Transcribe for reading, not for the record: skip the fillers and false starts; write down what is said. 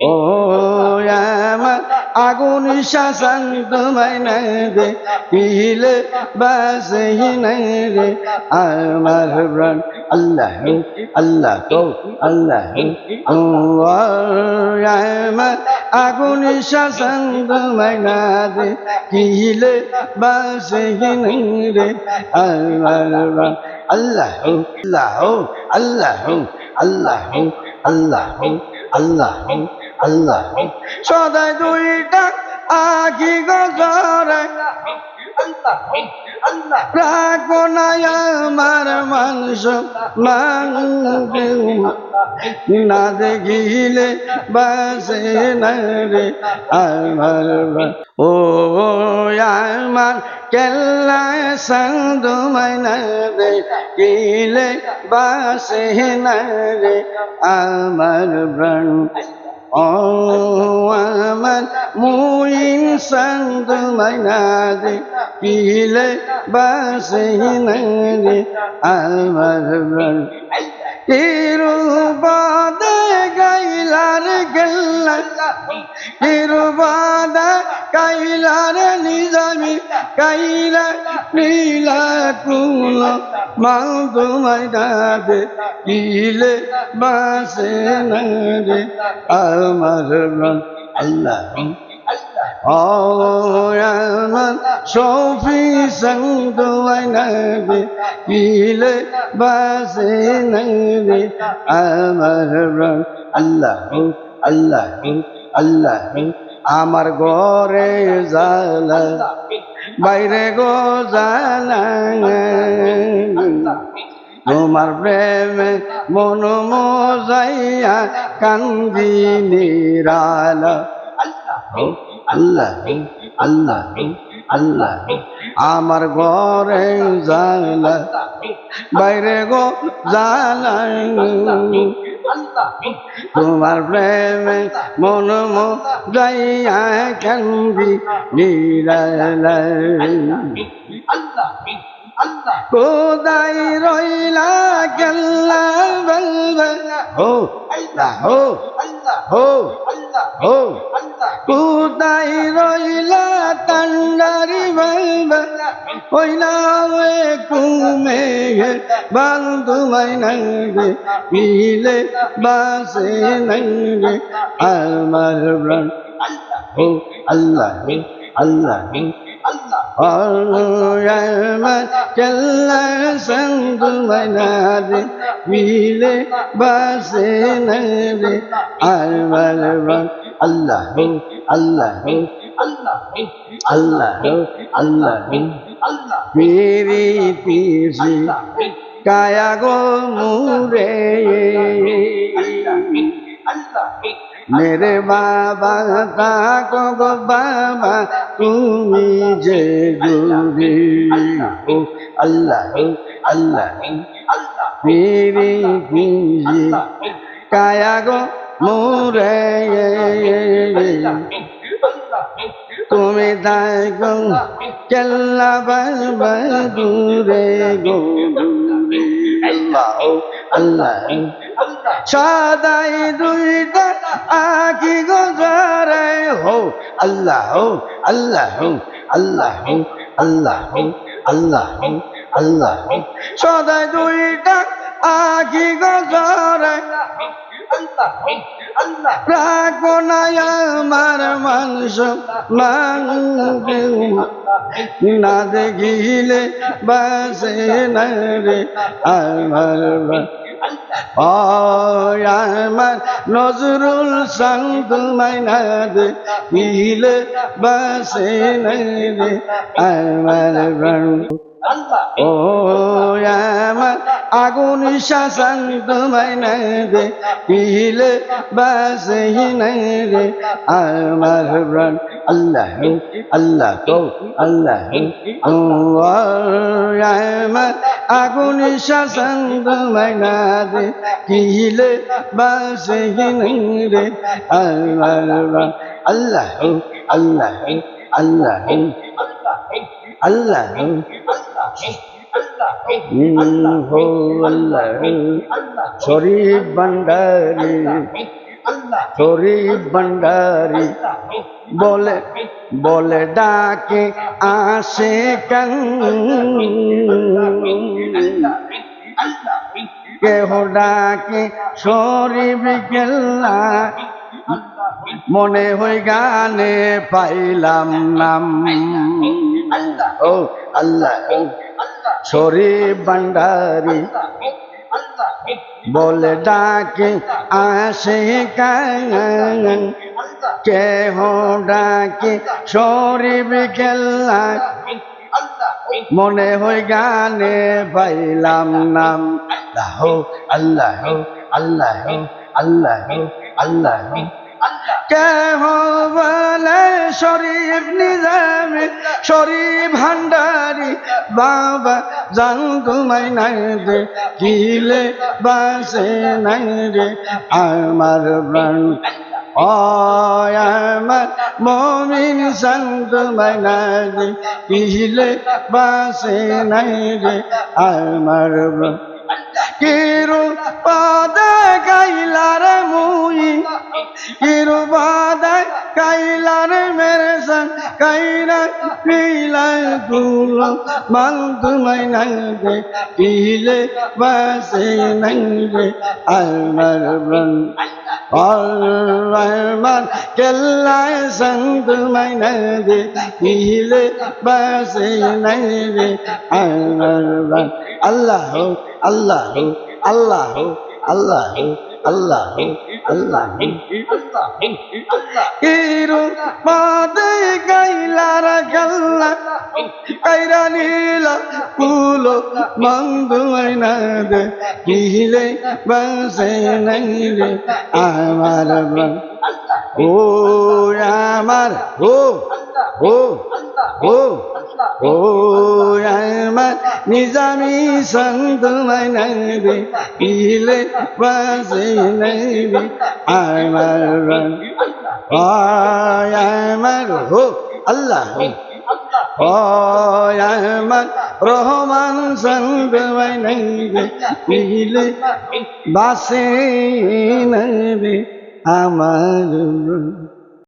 ও আমার আগুন শাসন তোমায় না দেখিলে বাসে না রে আমার প্রাণ আল্লাহ আল্লাহ তো আল্লাহ ও আমার আগুন শাসন তোমায় না দেখিলে বাসে না রে আমার প্রাণ আল্লাহ আল্লাহ আল্লাহ আল্লাহ আল্লাহ আল্লাহ আল্লাহ সদাই দুইটা আখি গজরে রাখবো না আমার মানুষ না দেখিলে বাসে না রে আমার ও আমার কেল্লা সন্দুমাই না দেখিলে বাসে না রে আমার প্রাণ ও আমার মুইন সন্দুমাই না দেখিলে বাসে না রে আমার প্রাণ তিরুবাদে গাইলার গেল্লা তিরুবাদে গাইলার নিজামি গাইলা নীলা কুল মাল তোমায় দাদে কিলে বাসে না রে আমার প্রাণ আল্লাহ ও আমার সফি সন্দুয়াই না কিলে বাসে না রে আমার প্রাণ আল্লাহ আল্লাহ আল্লাহ আমার ঘরে জালা বাইরে গো জালা তোমার প্রেমে মন মজাইয়া কান্দি নিরালা আল্লাহ আল্লাহ আল্লাহ আমার ঘরে জালা বাইরে গো জালা তোমার প্রেমে মন মজাইয়া কান্দি নিরালা কোদাই রইলা গেল্লা বলবে হো হো হো হো কোদাই রইলা তান্ডারি বলবে হইলা কুমে বান্ধুমাই নঙ্গে পিলে বাসে নঙ্গে আমার প্রাণ ও আল্লাহ আল্লাহ আমার কেল্লা সন্দুমাই না দেখিলে বাসে না রে আমার প্রাণ আল্লাহ আল্লাহ আল্লাহ আল্লাহ মেরি পিসি কায়া গো মুরে মেরে বাবা তাকো গো বাবা তুমি যে জুরি ও আল্লাহ আল্লাহ মেরি পিসি কায়া গো মুরে তুমি তাই গো কেল্লা বাবা দূরে গো আল্লাহ আল্লাহ সদাই দুইটা আখি গজরে হো আল্লাহ আল্লাহ আল্লাহ আল্লাহ আল্লাহ আল্লাহ সদাই দুইটা আখি গজরে রাখবো না আমার মানুষ না দেখিলে বাসে না রে আমার আমার নজরুল সন্দুমাই না দেখিলে বাসে না রে আমার প্রাণ ও আমার আগুন শাসন তোমায় না দেখিলে বাসে না রে আমার প্রাণ আল্লাহ আল্লাহ তো আল্লাহ আমার আগুন শাসন তোমায় না দেখিলে বাসে না রে আমার প্রাণ আল্লাহ আল্লাহ আল্লাহ আল্লাহ শরীফ ভান্ডারী শরীফ ভান্ডারি বলে বলে ডাকে আসে কান কেহ ডাকে শরীফ কেল্লা মনে হই গানে পাইলাম নাম ও আল্লাহ শরীফ ভান্ডারি বলে ডাকে আসে কান কেহ ডাকে শরীফ কেল্লা মনে হই গানে পাইলাম নাম আল্লাহ আল্লাহ আল্লাহ আল্লাহ কেহ বলে শরীফ নিজামী শরীফ ভান্ডারি বাবা জান তোমায় নাই রে কিলে বাসে নাই রে আমার প্রাণ আমার মমিন সন্ত মাইনারে কিলে বাসে নাই রে আমার কিরু পাদে গাইলার মুই কিরু পাদে গাইলার মেরে সং কাইরা পিলাই গুল মান তুমাই নাই রে কিলে বাসে নাই রে আমার প্রাণ Al-Rahman Kellai Sant Mainade Ile Basinade Al-Rahman Allahu Allahu Allahu Allahu Allahu Allahu Iru Pade Gailara Galla Kaira Nila Pulo Mandu Mainade Ile Basinade আমার ও আমার ও ও ও ও আমার নিজামি সন্ত মাইনাবে ইলে বাজে নাইবে আমার আমার হো আল্লাহ আমার রহমান সন্ত মাইনাবে ইলে বাসে নাইবে আমার